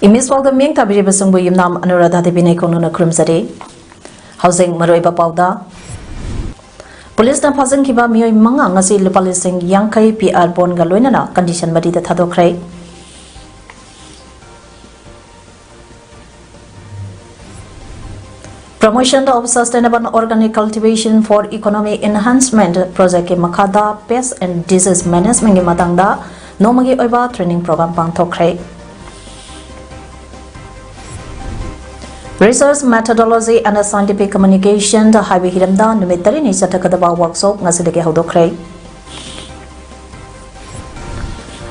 Imis PAODAM miyang tabiri basungbu yumnam Anuradha Devinay kono na krumzari. Housing maroiba PAODA. Police na phasang kiba miyoy mga ngasi lupalising yang kay PR bond galoy na condition madida thadokray. Promotion of Sustainable Organic Cultivation for Economic Enhancement Project ke makada Pest and Disease Management ke matangda nomagi oiba training program pangthokray. Research methodology and scientific communication the highway hiramda numitari ni chatakadaba workshop ngasidege hodokray.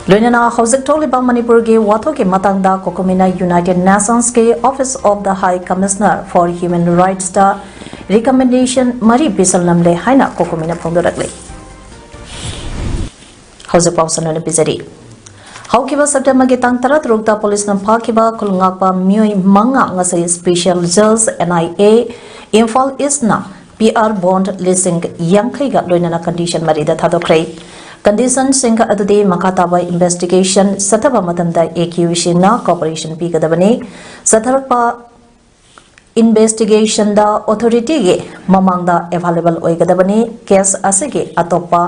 Loinana Hosik Toliba Manipur ge wato ke matangda Kokomina United Nations ke Office of the High Commissioner for Human Rights da recommendation mari bisal namle haina Kokomina phongdorakle. Hosik Pausana bizari. Haukiba September ke tang tarat rukta police nam phakiba kulngakpa mioi manga ngasai special judge NIA Imphal East na PR bond leasing yangkai ga loinana condition marida thadokrai condition singka adudi makataba investigation sataba matamda AQ na cooperation pi gadabani satharpa investigation da authority ge mamangda available oi gadabani case asige atopa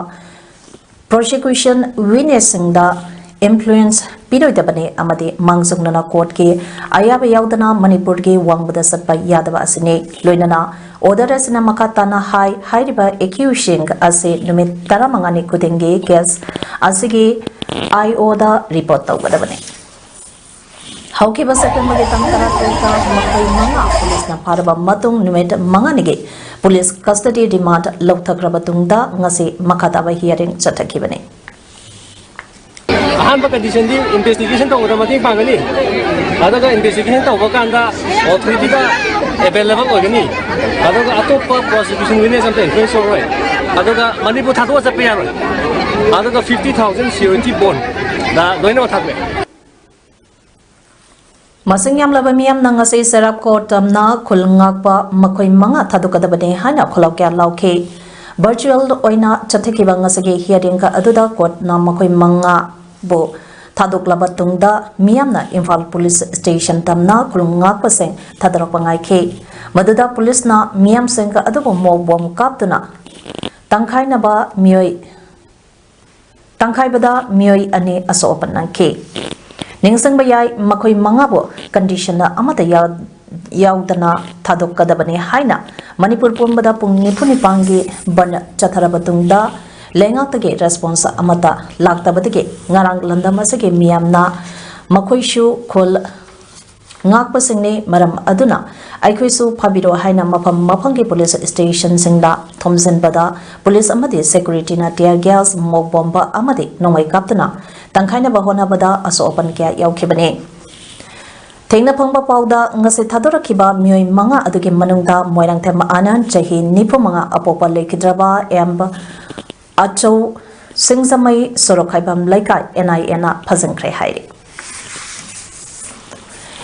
prosecution witnessing da influence piroidabane amadi mangsungnana court ke ayaba yaudana Manipur ge wangbada satpa yadaba asine loinana order asina makatana high riba accusing ase numit taramangani kudenge case asige ioda report tawgadabane hauki basakam ge tangtara ka makai manga police na paraba matung numit manganige police custody demand lawthakrabatungda ngasi makataba hearing chatakibane Ahamba condition di investigation to ora mating pangani adaga investigation to bakanda authority ba available ogani adaga atopa prosecution witness am influence right adaga Manipur thadwa chape yaro adaga 50,000 security bond da loina thakbe Masing yam laba miyam nang asay sarap court na kulngakpa makoy mga thadukadabane hana khulawkya lawke virtual oina chathekiba ngasage hearing ka aduda court na makoy mga bo thaduk labatungda miyamna Imphal Police Station tamna kulungak paseng thadarok pangai ke maduda police na miyam sengka adubo mo bom kaptuna tangkai na ba miyoy tangkai bada miyoy ani aso open nang ke ningsang bayay makoy mga bo condition na amata yaudana thaduk kadabani haina Manipur pumbada pung nipuni pangi ban chatharabatungda Lengak tage response amata lakta batige ngarang landama sage miyamna makoishu khol ngak pasingne maram aduna aikhoisu phabiro haina maphangi police station singda thomsen bada police amadi security na tear gas mog bomba amadi nongai kaptana tangkhaina bahona bada aso open kya yaukhibane Tengna phangba pauda ngase thadorakiba mioi manga adugi manungda moirang thema anan chahi nipu manga apopa lekhidraba emb Acho Singsamai Sorokhaibam Laika NIA Pazangkre Hairi.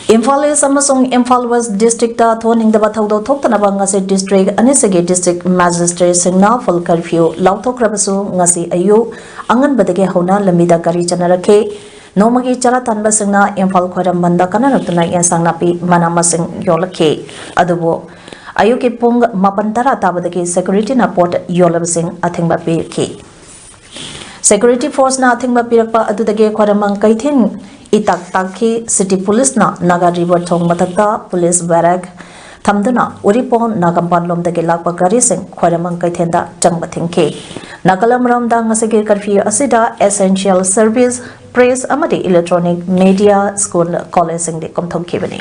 Imphal is Amasung Imphal West District Thoning the Bataudo Toktanabangase District Anisage District Magistrate Singna full curfew Lautok Rabasu Ngasi Ayu Angan Badage Hona Lamida Gari Chanarake Nomagi Charatan Basingna Imphal Khoram Banda Kananutuna Yansangnapi Manamasing Yolake Adubo Ayuki Pung Mapantara Tabadaki Security na Port Yolabsing Athingba Pirki. Security Force na Athingba Pirakpa Adudage Kwaramang Kaithin Itak Taki City Police na Naga River Thong Matakta Police Barrack Tamduna Uripon Nagampan Lomdage Lakpa Garising Kwaramang Kaithenda Changbathingke. Nagalam Ramda Ngasagir Curfew Asida Essential Service Press Amadi Electronic Media School College Sing de Komthong Kibani.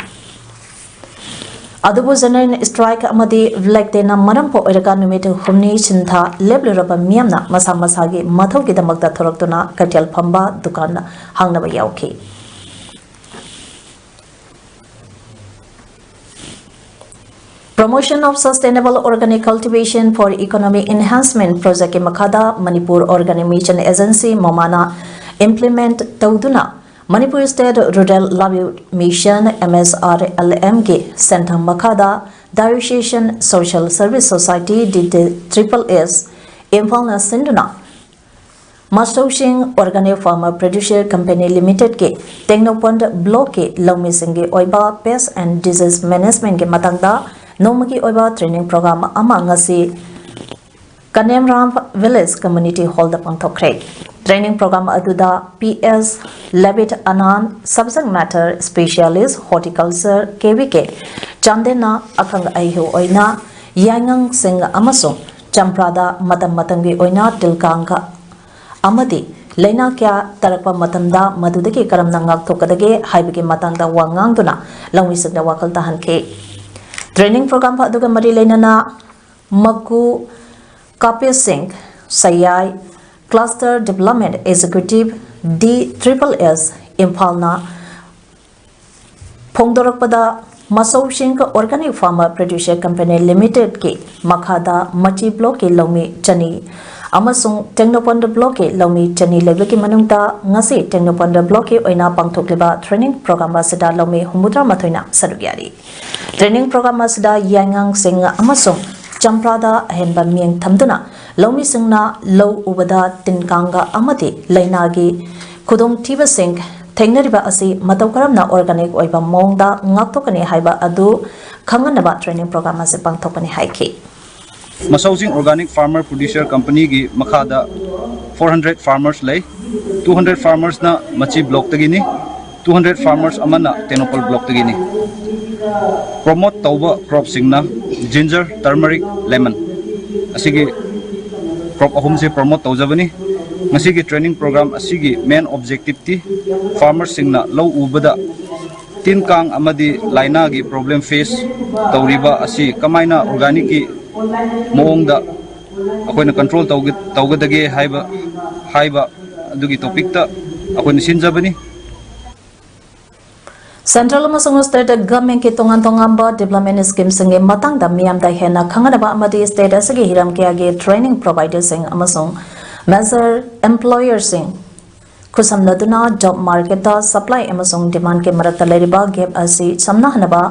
Adubu Zenin strike amadi Vlectena Marampo Erika Numitu Humni Shinta Lebluraba Miamna Masa Masagi Mathogi the Magda Thoroktuna Katel Pamba Dukana Hangnaba Yauki. Promotion of Sustainable Organic Cultivation for Economic Enhancement Project Makada Manipur Organic Mission Agency Momana implement Tauduna Manipur State Rural Livelihood Mission MSRLMG Center Makada Diocesian Social Service Society DDSS Impalna Sinduna Mastosing Organic Farmer Producer Company Limited ke Technopond Block ke Lomi Singe Oiba Pest and Disease Management ke Matangda Nomagi Oiba Training Program Amangasi Kanemram Village Community Hall the Pangtokre. Training Program Aduda PS Levit Anan Subject Matter Specialist Horticulture KVK Chandena Akang Aihu Oina Yangang Sing Amasung Champrada Matam Matangi Oina Tilkanga Amadi Lena Kya Tarakpa Matamda Madudaki Karam Nangak Tokadage Haibiki Matanga Wangangduna Langwisik the Wakal Tahanke. Training Program Paduga Mari Lenana Magu Kapil Singh Sayai Cluster Development Executive DSSS Impalna Pongdorakpada Masau Singh Organic Farmer Producer Company Limited Ki Makada Machi Block Lomi Chani Amasung Technopond Block Lomi Chani Lebeki Manungta Ngasi Technopond Block Oina Pangtokliba Training Program Asida Lomi Humudra Matoina Sadugyari Training Program Asida Yangang Singh Amasung Champrada Henba Mieng Tamduna Lomi Singna Low Ubada Tinkanga Amati Lainagi Kudong Tiba Singh Tengneriba Asi Mataukaramna Organic Oiba Mongda Ngaktokani Haiba Adu Kanganaba Training Program as a Pangtokani Haiki. Masausing Organic Farmer Producer Company gi Makada 400 farmers lay 200 farmers na Machi block tagini 200 farmers amana Tenopal block tagini promote tauba crop singna ginger turmeric lemon asigi crop ahum se promote taujabani ngasigi training program asigi main objective ti farmers singna low ubada tin kang amadi laina gi problem face tauriba asi kamaina organic gi Moongda akoina control tawgadage haiba adugi topic ta akoina sinjabani Central Amasung State Government ki tongan-tongamba development scheme singe matang da miyam da hena khanganaba amadi state asagi hiram ke age training providers sing amasung major employers sing kusamnaduna job market da supply amasung demand ke marakta leriba gap asi samna hanaba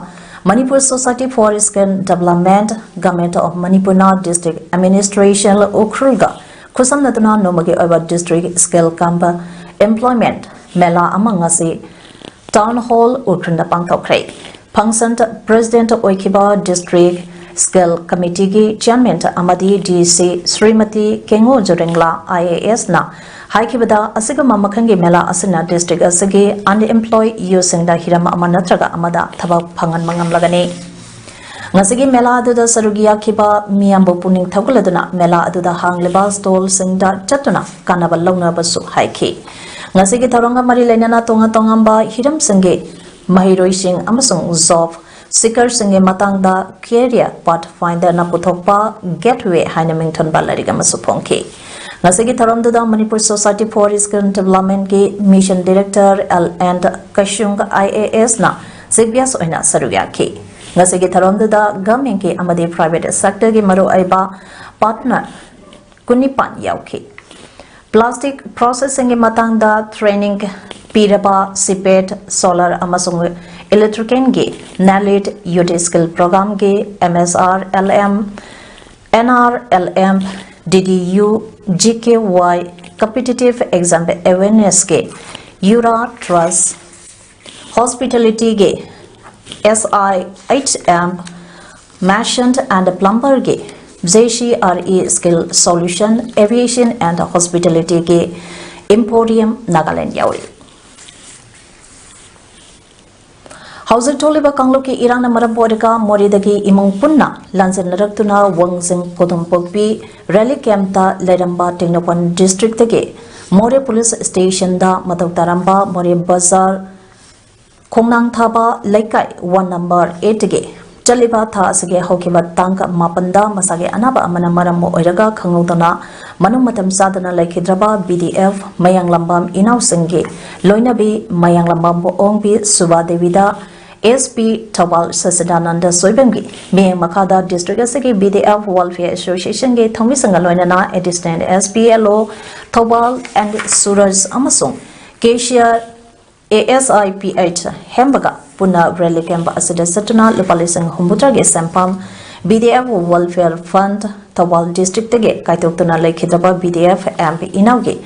Manipur Society for Skill Development Government of Manipur District Administration Ukrulga kusamnaduna nomagi over district skill camp employment mela amangasi Town Hall Ukrunda Pangtokre. Function President Oikiba District Skill Committee ki Chairman Amadi DC Srimati Kengo Jorengla IAS na Haikibada Asiga Mamakangi Mela Asina District Asagi unemployed using the Hirama Amanatraga Amada Tabak Pangan Mangam Lagani. Ngasigi Mela Aduda Sarugia Kiba Miambo Puning Taguladuna Mela Aduda Hang Liba Stall Singda Chatuna Kanaba Lona Basu Haiki. Ngasigi Taronga Mari Lenana Tonga Tongamba Hiram Singe Mahiroi Sing Amasung Zof Seeker Singe Matangda Career Pathfinder Naputokpa Gateway Hainemington Balariga Masuponki. Ngasigi Taronda Manipur Society for Skill Development ki Mission Director L and Kashung IAS na Zibias Oina Saruyaki. Ngasigi Taronda Government ki Amadi Private Sector ki Maru Aiba Partner Kunipan Yauki. Plastic processing matangda training piraba sipet solar amasung electrican ge nalit UD skill program ge MSR LM NRLM DDU GKY competitive exam awareness ge Ura Trust hospitality ge SIHM merchant and plumber ge Zeshi RE Skill Solution, Aviation and Hospitality ke Emporium Nagaland Yawi. Hauser Toliba Kangloki Irana Marabodika, Moridaki Imong Punna, Lansan Raktuna, Wangsing Kodumpokpi, Rally Camta, Ledamba, Technopan District Tege, More Police Station da Matautaramba, More Bazaar, Kongnang Thaba, Laikai, 1 number 8 Tege. Chaliba tha asage hokiba tangka mapanda masage anaba amana maram oiraga khangudana manung matam sadana laikhidraba BDF mayang lambam inaw singge loinabi mayang lambam bo ongbi suba devida SP Tawal Sasadananda Soibemgi Miyang Makada District Asagi BDF Welfare Association ge thongmi sanga loinana Assistant SPLO Tawal and Suraj Amasung Kesia ASIPH Hembaga Puna Rally Camp Asida Satuna Lupalisang Humbutra ge sample BDF Welfare Fund Tawal District ge kaitokuna laikhidraba BDF MP inauge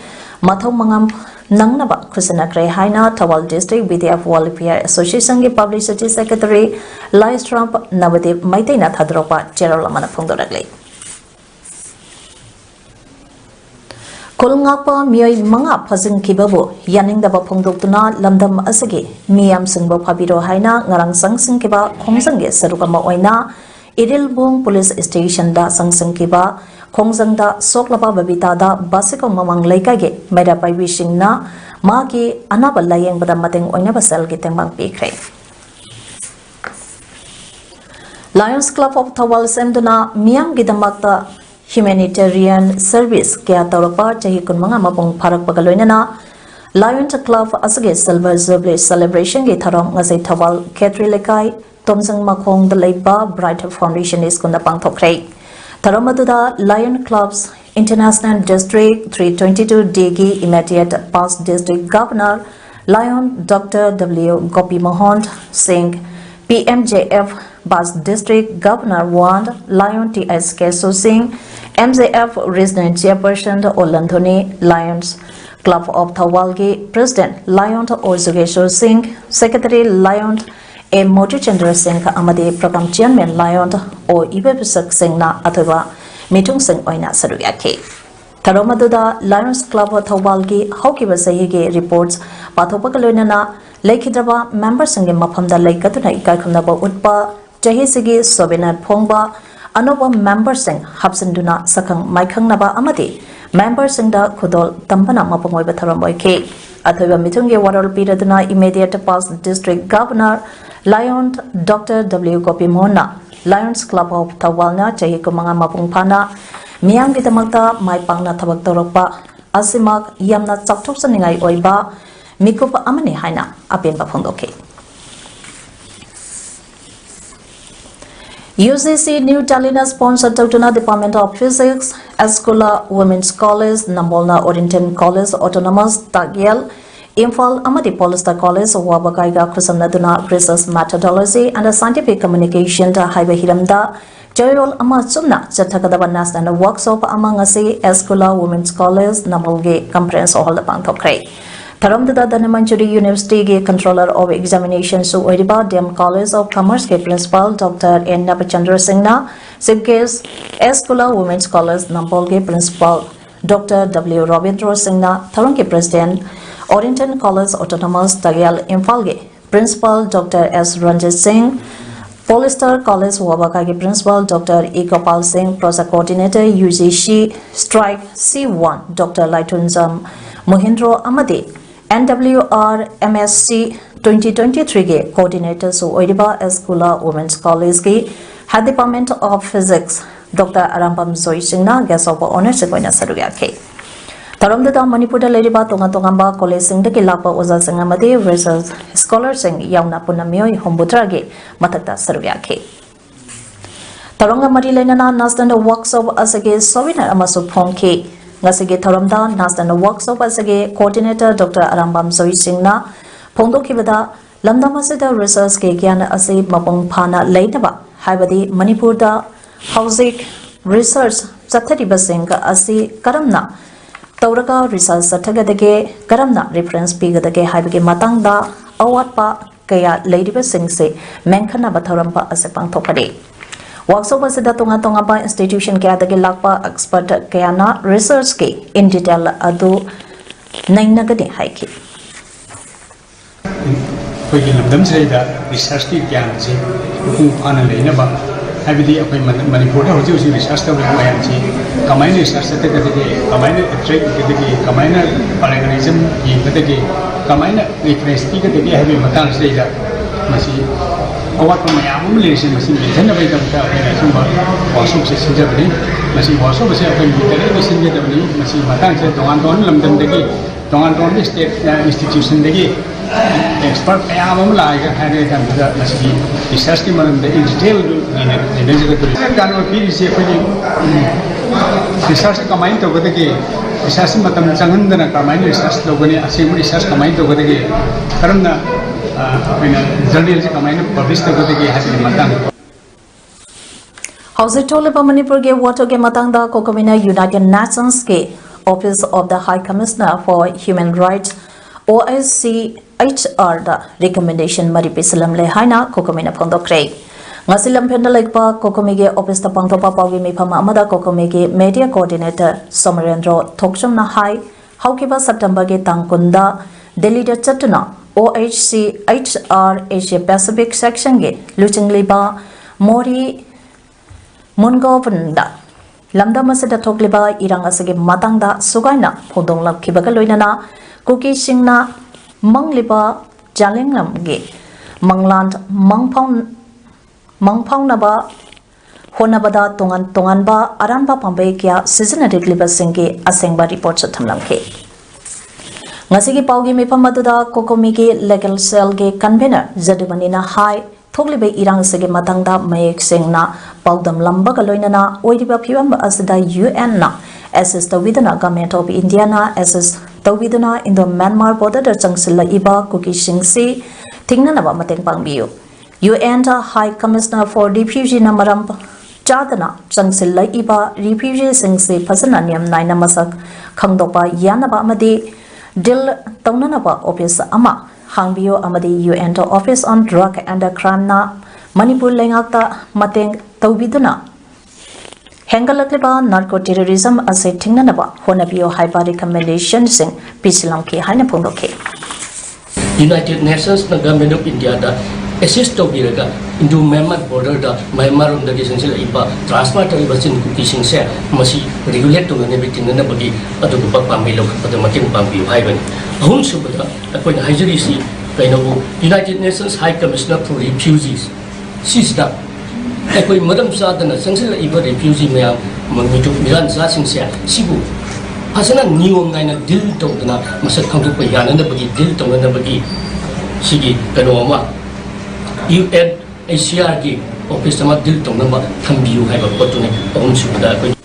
Mathau mangam Nangnaba Kusana Kray Haina Tawal District BDF Welfare Association ge Publicity Secretary Lais Trump Navadip Maitaina Thadropa Cherolamana Phongdoragle Kolngapa Miyoi Manga Phazing Kibabu Yaning Daba Phongdoktuna Lamdam Asagi Miyam Singbo Phabiro Haina Ngarang Sangsing Kiba Khongsange Sarukama Oina Irilbung Police Station da Sangsing Kiba Khongjangda Soklaba Babita da Basiko Mamang Laikage Meda Pai Wishing na Magi Anaba Layang Bada Mateng Oina Basel Gitembang Pikre Lions Club of Tawal Semduna Miyam Gidamakta Humanitarian Service Kaya Tauropa Jahi Kunmanga Mapung Parak Bagaloinana Lions Club Asage Silver Jubilee Celebration Ge Tharong Ngasai Tawal Ketri Lekai Tomsang Makong the Leiba Bright Foundation is Kunda Pangthokre Taramaduda Lion Club's International District 322 DG Immediate Past District Governor Lion Dr. W. Gopi Mohan Singh PMJF Bas District Governor Wand Lion T.S. Keso Singh MJF Resident Chairperson Olandhoni Lions Club of Thawalgi President Lion Ozugesho Singh Secretary Lion A Motu Chandra Singh Amadi Program Chairman Lion O Ibebusak Singh na Athuba Mitung Singh Oina Saruyake Taromaduda Lions Club of Thawalgi Hokiba Sayige reports Pathopakaloinana Laikhidraba member Singh Maphamda Laikatuna Ikakumnaba Utpa Jahisigi Sobina Phongba Anoba member Singh Hapsinduna Sakang Maikang Naba Amadi member Singh da Kudol Tampana Mapangoy Batharamboyke Athuba Mitungi Waral Piraduna Immediate Past District Governor Lion Dr. W. Gopi Mona Lions Club of Tawalna Jahi Kumanga Mapungpana Miyam Gitamagta Mai Pangna Tabak Torokpa Asimak Yamna Chaktok Saningai Oiba Mikupa Amani Haina Apinba Phongdoke UCC New Talina sponsored Tautuna Department of Physics Escola Women's College Nambolna Oriental College Autonomous Tagyal Imphal Amadi Polista College Wabakaiga Kusamnaduna Research Methodology and Scientific Communication to Highway Hiramda Joyrol Amatsumna Chatakadaba National Workshop among Asi Escola Women's College Nambolge Conference Hall the Pangthokre Taramdada Danamanchuri University ge Controller of Examinations so Oiriba Dem College of Commerce ke Principal Dr. N. Napachandra Singh na Sibges Escola Women's College Nampol ge Principal Dr. W. Robindra Singh na Tharong ke President Oriental College Autonomous Tagyal Imphal ge Principal Dr. S. Ranjit Singh Polistar College Wabaka ge Principal Dr. E. Gopal Singh Project Coordinator UGC Strike C1 Dr. Laitunjam Mohindro Amadi NWR MSc 2023 ge coordinator so Oiriba Escola Women's College ge Head Department of Physics Dr. Arambam Zoy Singh na guest of honor sekoina sarugake Taramda Manipur Leriba Tonga College Singh de Lapa Oza Singh Amadi versus Scholar Singh Yauna Punamio Hombutra ge Matata sarugake Taronga Mari Lenana Nastan workshop asage Sovina Amasu Phongke Ngasige Tharamda Nasdana Workshop Asage Coordinator Dr. Arambam Zoy Singh na Phongdokibada Lamdamasida Research ke Gyan Ase Mapong Phana Lainaba Haibadi Manipur da Housing Research Chathariba Singh Ase Karamna Tauraka Research Sathagadage Karamna Reference Pigadage Haibagi Matangda Awatpa Kaya Ladiba Singh se Menkhana Batharampa Ase Pangthokade Workshop asida tonga ba institution kaya dagi lakpa expert kaya na research ke in detail adu nainagadi haiki Kogi lamdam sida research ki gyan ji ku ana leina ba habidi apai manipur da hoji research ta bayan ji kamaina research ta kadagi kamaina attract kadagi kamaina organism yi kadagi kamaina reference ki kadagi habi matang sida masi अवाट ma'am लेसे workshop से सिंजबनी workshop से internet सिंजबनी तोान तोान लमदमदगी तोान तोान स्टेट इंस्टीट्यूशन एक्सपर्ट मैम लाएगा रिसर्च की मरम इन डिटेल पीरीसे रिसर्च कमाइन तौगदगी रिसर्च मतम चंगनदना कमाइन रिसर्च तौगनी असेंबली रिसर्च कमाइन तौगदगी करमना जर्नल से कमाइन पब्लिश तौगदगी हासिल Matang Hausa Toleba Manipur ge water ge matangda kokomina United Nations ke Office of the High Commissioner for Human Rights OHCHR da recommendation mari pisalam le haina kokomina phondokre ngasilam phenda lekpa kokomi ge office ta pangthopa pawgi mifam amada kokomi ge media coordinator Somarendro Thokcham na hai haukiba September ge tangkunda Delhi da chatuna OHCHR Asia Pacific section ge luchingliba Mori Mungovanda Lamda Masada Tokliba Irang Asagi Matangda Sugaina Podong Lam Kibagaloinana Kuki Singna Mangliba Jalinglam Ge Mangland Mangpong Naba Honabada Tongan Ba Aranba Pambekia Seasonary Liba Singi Asengba report Satamlamke Ngasigi Paugi Mipamaduda Kokomigi Legal Cell Ge Convener Zadumanina High Toglibe Irang Sege Matangda Mayek Singna PAODAM Lambaga Loinana Oidiba Piwam Asida UN na assist the Vidana Government of India na assist the Vidana in the Myanmar border Changsilla Iba Kuki Singsi Tingnanaba Mateng Pangbiu UN High Commissioner for Refugee Namaram Chadana Changsilla Iba Refugee Singsi Pasana Niam Naina Masak Kangdopa Yanaba Amadi Dil Taunanaba Office Ama Hangbio Amadi UN Office on Drug and Crime na Manipur Lengakta Mateng Taubiduna Hengalakliba narco-terrorism as a Tinganaba Honabio Hyper recommendation sing Pislamki Hanapundoke United Nations na Government of India da assist to biraga into Myanmar border da Myanmar on the essential iba transfer to ibasin cooking se masi regulate to ne bitin na bagi adu ba pamilo adu makin pambi haiban ahun subada akoi hajri si kaino United Nations High Commissioner for Refugees sisda akoi madam sa dana essential iba refugee mayam mangitu miran sa singsia sibu asana niom ngaina deal to dana masak khangdu pa yana na bagi deal to na bagi sigi kaino ma UNHCR ki office sama deal to na ba thambiu haiba potune ahun subada akoi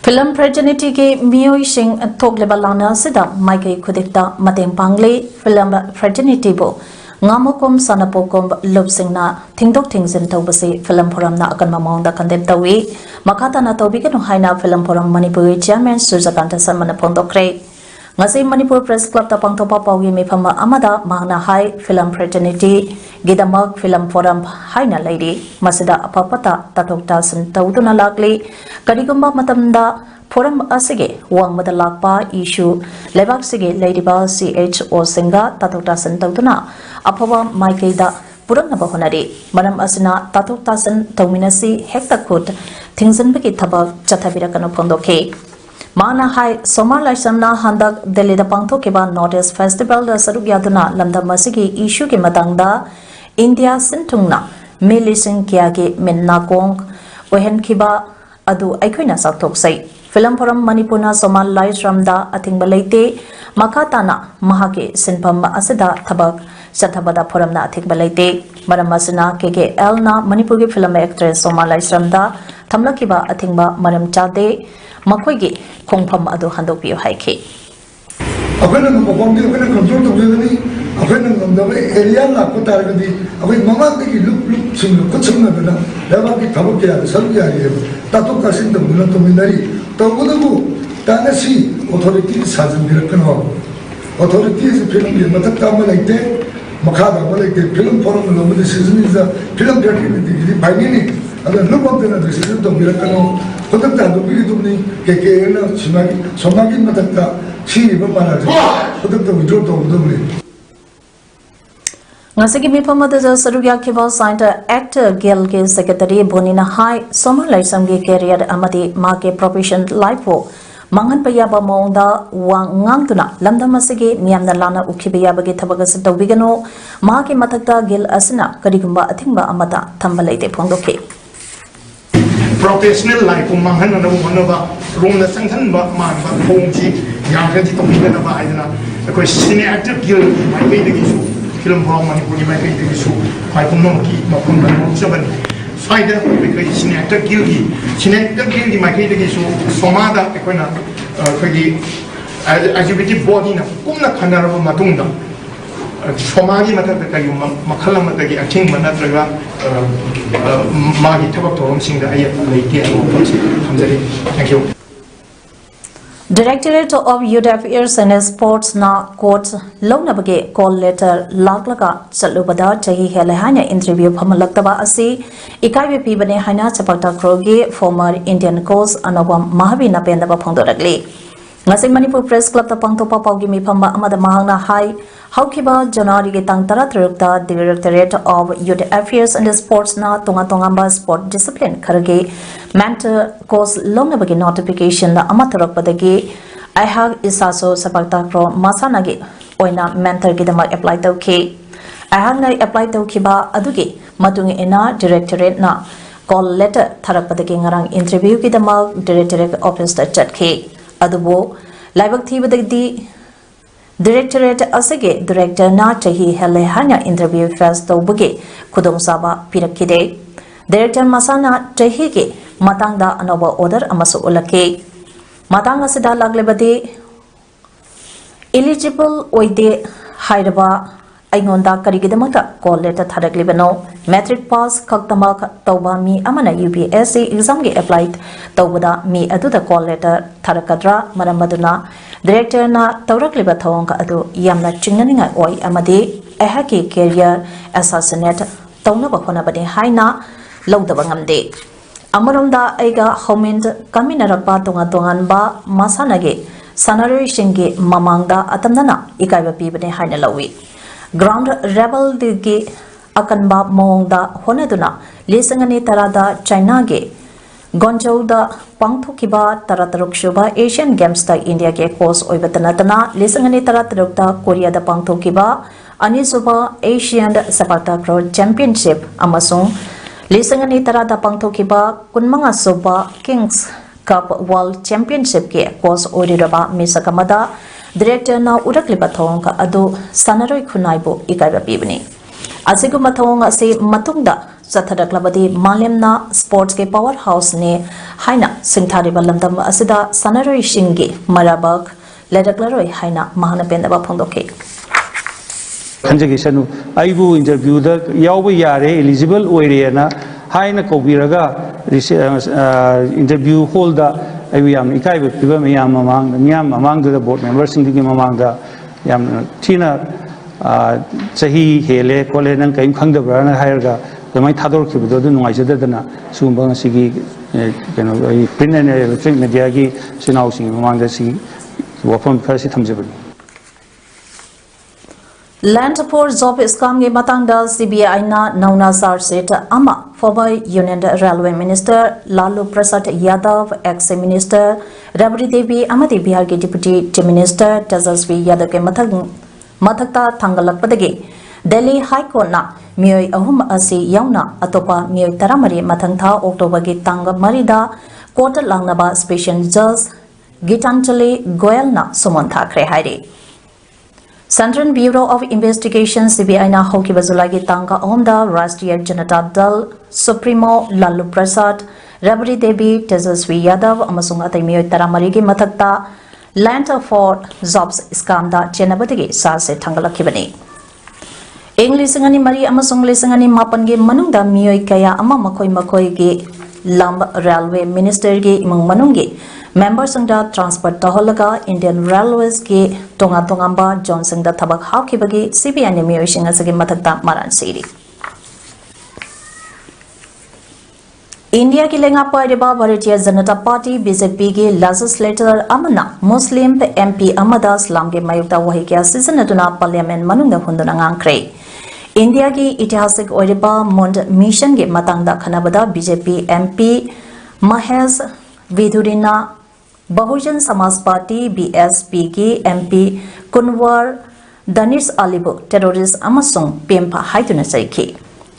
Film Fraternity ke Miyoi Singh Thogleba Lana Sida Michael Kudikta Mateng Pangle Film Fraternity bo Ngamokom Sanapokom Lubsingna Tingdok Tingzin Tobasi Film Forum na akan mamawang da kandem tawi Makata na tawbigan ng haina Film Forum Manipur Chairman Sujakanta Salman Pondokre Ngasi Manipur Press Club ta pangtopa pawi mi phama amada mahna hai Film Fraternity Gidamak Film Forum haina lady Masida apapata tatokta san tawduna lakli Karigumba matamda Forum asige wang madalakpa issue lebak sige ladyba CHO singa tatokta san tawduna apawa maikaida puranaba honari manam asina tatokta san tawminasi hekta khut thingsan bagi thabak chathabira kanu pondoke Mana hai Somar Laisamna Handak Delhi da Pangtho Kiba Notice Festival da Saruk Yaduna Lamda Masigi issue ke matangda India Sintungna Milising Kia ke Minna Kong Ohen Kiba Adu Aikoina Saktok Sai Film Forum Manipuna Somar Laisramda Ating Balaite Makatana Mahake Sinpam Asida Thabak Sathabada Forum na Ating Balaite Maramasina KKL na Manipur ke film actress Somar Laisramda Thamla Kiba Ating Ba Maram Chade Makoigi Kongpam Adu Handopio Haiki. Apena perform dia apena control tu dia ni apena nampak area lah kota lagi apena mama tadi look sungguh kecil nak benda lepas kita tahu kaya selalu kaya tato kasih tu benda tu minari tahu tu tanah si authority sahaja birakan awak authority si film dia macam kamu lagi makada lagi film forum lalu di season ni film dia ni bayi ni ada lupa dengan decision tu birakan awak Kotak tak ada begitu ni, kekeh na semagi macam tak sih berpana je. Kotak tak withdraw tu betul ni. Ngasigi mi pamada za sarugya kiba sainta actor Gil ke secretary Bonina High Somar Laisam ge career amadi ma ke profession life wo mangan payaba maungda wang ngangtuna lamdam asige miyamna lana ukhibaya bagi thabag as tawbigano mahaki mathakta gil asina karigumba athingba amata thambalaite phongdoke professional life manghan na wanaba room na sangthan ba man ba khongji yang ga ti tomi na ba aidana ko sine actor gil mai kai de gisu film hong manipur ni mai kai de gisu kai pum no ki ma pum na no saban faida ko kai sine actor gil gi mai kai de gisu somada ko na ko gi LGBT body na kum na khanar ba matung da 소마기 맡았다기 막할라 맡다기 아킹 만났다가 마기 타박 도움싱다 아예 레이티 감사리 땡큐 Directorate of Youth Affairs and Sports na court launabage call letter laklaga chalubada chahi hele hanya interview phamalaktaba asi ikaibe pibane hanya chapakta krogi former Indian coach anobam mahabina pendaba phongdoragli ngasing Manipur Press Club ta pangtopa paugi mi phamba amada mahangna hai haukiba January ge tang tara trukta Directorate of Youth Affairs and Sports na tonga tongamba sport discipline kharage mentor course longnabagi notification na amatorokpadagi aihag isaso sapakta pro masanagi oina mentor gi dama apply tawki aihag na apply tawkiba adugi matung ina Directorate na call letter tharakpadagi ngarang interview gi dama Directorate office ta chatki adubo laibak thibadagi Directorate asage director na chahi hele hanya interview face tawbage khudong saba pirakide director masana chahi ge matangda anoba order amasu ulake matang asida laglebadi eligible oide hairaba aingonda karigidamata call letter tharaglibano matric pass khaktama tawba mi amana UPSC exam ge applied tawbada mi aduda call letter tharakadra maramaduna Director na tawrakliba thawangka adu yamna chingnaninga oi amadi ahaki career assassinate tawnaba khonabani haina lawdaba ngamde amaromda aiga homent kaminarakpa tongan ba masanage sanaroi singge mamangda atamnana ikaiba pibane haina lawi ground rebel digi akanba mongda honaduna lisangani tarada China ge Gonjau da pangthokiba tarataruk shuba Asian Games ta India ke course oibatanatana lisangani tarataruk da Korea da pangthokiba anisuba Asian Sapata Pro Championship amasung lisangani tarada pangthokiba kunmanga suba Kings Cup World Championship ke course oriraba misakamada director na urakliba thongka adu sanaroi khunaibo ikaiba pibani asiguma thong ase matungda Sathadaklabadi Malemna Sports ke powerhouse ne haina singthari balamdam asida sanaroi shingi marabak ledaklaroi haina mahana pendaba phongdoke Kanjagi sanu aibu interview da yawba yare eligible oirena haina kobiraga interview hall da aibu yam ikaibe piba miyam mamang da board members singgi mamang da yam thina sahi hele kole nang kaim khangdabra na hairga Mai thador kibudo du nungai jadadana sumbang sigi print and electronic media gi sinau sing mamangda si wafam phasi thamjabani Land for Job Scam ge matangda CBI na nauna sar set ama former Union Railway Minister Lalu Prasad Yadav ex Minister Rabri Devi amadi Bihar ge Deputy Chief Minister Tejasvi Yadav ke mathakta thangalakpadagi Delhi High Court na Miyoi ahum asi yauna atopa miyoi taramari mathangtha October gi tanga marida court langnaba special judge Gitanjali Goyal na sumon thakre hairi Central Bureau of Investigation CBI na hokiba July gi tanga ahumda Rashtriya Janata Dal Supremo Lalu Prasad Rabri Devi Tejasvi Yadav amasung atai miyoi taramari gi mathakta Land for Jobs scam da chenabadigi sa se thangalakibani English ngani mari amasung lesangani mapan ge manungda miyoi kaya ama makoi ge lamb railway minister ge imang manungge member sangda transport taholaga Indian Railways ge tongamba Johnson da thabak hakibagi CBI ne miyoi singa sage mathakta maran siri India ki lenga paireba Bharatiya Janata Party BJP ge legislator amana Muslim MP amada Islam ge mayukta wahi kya season aduna parliament manungda hunduna ngangkre India ki itihasik oiriba Mond mission ge matangda khanabada BJP MP Mahesh Vidurina Bahujan Samaj Party BSP ki MP Kunwar Danish Alibu terrorist amasung pempa haiduna saiki.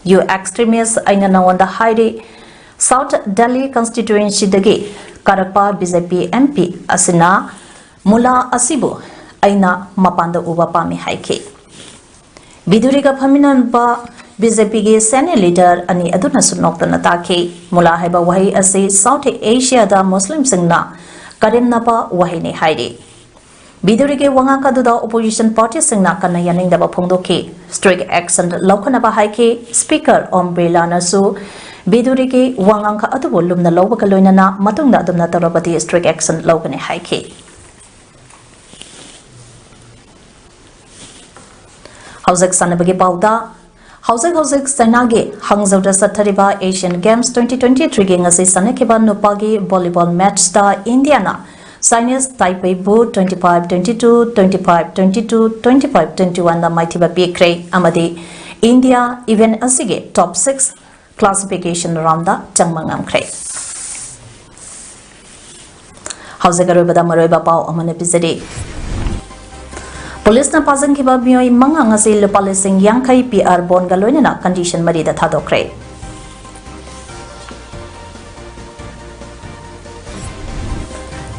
You extremists aina nawanda haide South Delhi constituency dagi Karapa BJP MP asina Mula Asibu aina mapanda uba pami haike. Biduriga phaminan ba BJP ge senior leader ani aduna sunokta natake Mula haiba wahi ase South Asia da Muslim singna karim napa wahi ne haide. Bidurige wanga kaduda opposition party singna kana yaning daba phongdoke strict action laukana ba haike speaker umbrella nasu Bidurige wanga ka adu volumna lawba kaloina na matungna adumna tarabati strict action laukane haike. Hauzak sanabagi pauda Hauzak Sanage Hangzauda Sathariba Asian Games 2023 ge ngasi sanakiba nupagi volleyball match sta Indiana Science Taipei Bu 25-22, 25-22, 25-21 na maithiba pikre amadi India event asige top 6 classification round da changmangam kre. Hauzagarobada maroiba pau amane bizade. Police na pasang kiba biyoy mga ngasi lupalising yang kay PR bon galoy na condition marida thadokre.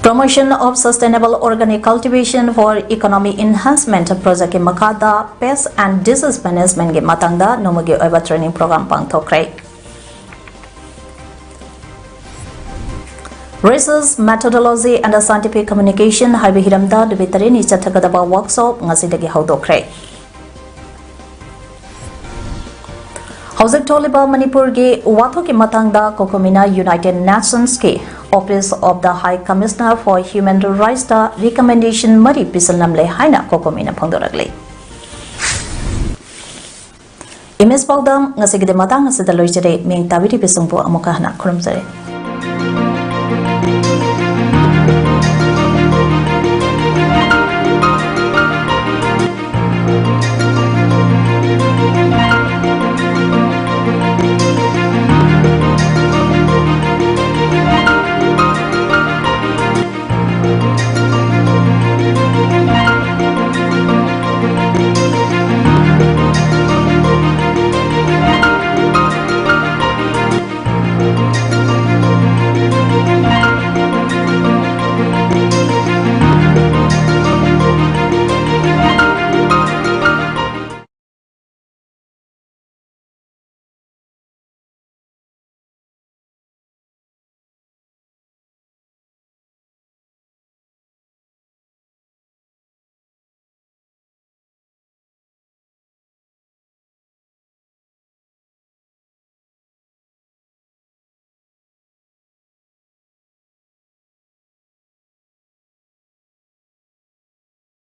Promotion of Sustainable Organic Cultivation for Economic Enhancement Project ke makada Pest and Disease Management ke matangda nomagi oiba training program pangthokre. Research methodology and scientific communication haibe hiramda debitare ni chathagadaba workshop ngasidagi haudokre. Hauzak Toliba Manipur ge watho ke matangda Kokomina United Nations ke Office of the High Commissioner for Human Rights da recommendation mari pisalnam le haina Kokomina phangdoragle. Imes PAODAM ngasigide matang ngasidaloy jare meng tabiri pisungpo amukahna khurumjare.